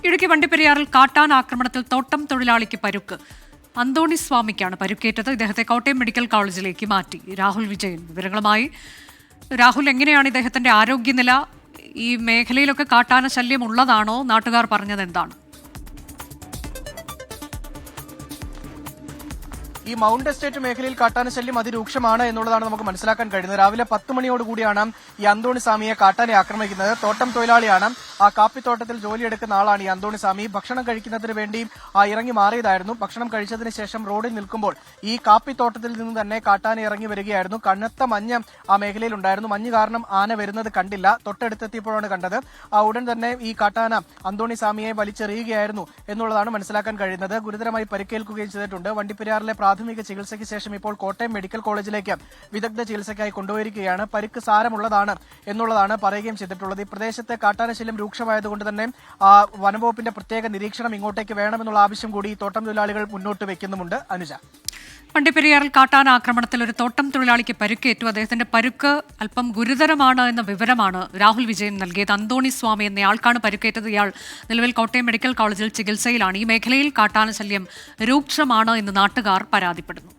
ഇടുക്കി വണ്ടിപ്പെരിയാറിൽ കാട്ടാന ആക്രമണത്തിൽ തോട്ടം തൊഴിലാളിക്ക് പരുക്ക്. അന്തോണി സ്വാമിക്കാണ് പരുക്കേറ്റത്. ഇദ്ദേഹത്തെ കോട്ടയം മെഡിക്കൽ കോളേജിലേക്ക് മാറ്റി. രാഹുൽ വിജയൻ വിവരങ്ങളുമായി. രാഹുൽ, എങ്ങനെയാണ് ഇദ്ദേഹത്തിന്റെ ആരോഗ്യനില? ഈ മേഖലയിലൊക്കെ കാട്ടാന ശല്യം ഉള്ളതാണോ? നാട്ടുകാർ പറഞ്ഞത് എന്താണ്? ഈ മൗണ്ട് എസ്റ്റേറ്റ് മേഖലയിൽ കാട്ടാന ശല്യം അതിരൂക്ഷമാണ് എന്നുള്ളതാണ് നമുക്ക് മനസ്സിലാക്കാൻ കഴിയുന്നത്. രാവിലെ 10 മണിയോടുകൂടിയാണ് ഈ അന്തോണി സ്വാമിയെ കാട്ടാനെ ആക്രമിക്കുന്നത്. തോട്ടം തൊഴിലാളിയാണ്. ആ കാപ്പിത്തോട്ടത്തിൽ ജോലിയെടുക്കുന്ന ആളാണ് ഈ അന്തോണി സ്വാമി. ഭക്ഷണം കഴിക്കുന്നതിന് വേണ്ടി ഇറങ്ങി മാറിയതായിരുന്നു. ഭക്ഷണം കഴിച്ചതിന് ശേഷം റോഡിൽ നിൽക്കുമ്പോൾ ഈ കാപ്പിത്തോട്ടത്തിൽ നിന്ന് തന്നെ കാട്ടാന ഇറങ്ങി വരികയായിരുന്നു. കനത്ത മഞ്ഞ് ആ മേഖലയിൽ ഉണ്ടായിരുന്നു. മഞ്ഞ് കാരണം ആന വരുന്നത് കണ്ടില്ല. തൊട്ടടുത്തെത്തിയപ്പോഴാണ് കണ്ടത്. ഉടൻ തന്നെ ഈ കാട്ടാന അന്തോണി സ്വാമിയെ വലിച്ചെറിയുകയായിരുന്നു എന്നുള്ളതാണ് മനസ്സിലാക്കാൻ കഴിയുന്നത്. ഗുരുതരമായി പരിക്കേൽക്കുകയും ചെയ്തിട്ടുണ്ട്. വണ്ടിപ്പെരിയാറിലെ പ്രാഥമിക ചികിത്സയ്ക്ക് ശേഷം ഇപ്പോൾ കോട്ടയം മെഡിക്കൽ കോളേജിലേക്ക് വിദഗ്ധ ചികിത്സയ്ക്കായി കൊണ്ടുപോയിരിക്കുകയാണ്. പരിക്ക് സാരമുള്ളതാണ് എന്നുള്ളതാണ് പറയുകയും ചെയ്തിട്ടുള്ളത്. ഈ പ്രദേശത്തെ കാട്ടാനശല്യം രൂക്ഷമായതുകൊണ്ട് തന്നെ വനംവകുപ്പിന്റെ പ്രത്യേക നിരീക്ഷണം ഇങ്ങോട്ടേക്ക് വേണമെന്നുള്ള ആവശ്യം കൂടി ഈ തോട്ടം തൊഴിലാളികൾ മുന്നോട്ട് വെക്കുന്നുമുണ്ട്. അനുജ, വണ്ടിപ്പെരിയാറിൽ കാട്ടാന ആക്രമണത്തിൽ ഒരു തോട്ടം തൊഴിലാളിക്ക് പരുക്കേറ്റു. അദ്ദേഹത്തിന്റെ പരുക്ക് അല്പം ഗുരുതരമാണ് എന്ന വിവരമാണ് രാഹുൽ വിജയൻ നൽകിയത്. അന്തോണി സ്വാമി എന്നയാൾക്കാണ് പരുക്കേറ്റത്. ഇയാൾ നിലവിൽ കോട്ടയം മെഡിക്കൽ കോളേജിൽ ചികിത്സയിലാണ്. ഈ മേഖലയിൽ കാട്ടാന ശല്യം രൂക്ഷമാണ് എന്ന് നാട്ടുകാർ പരാതിപ്പെടുന്നു.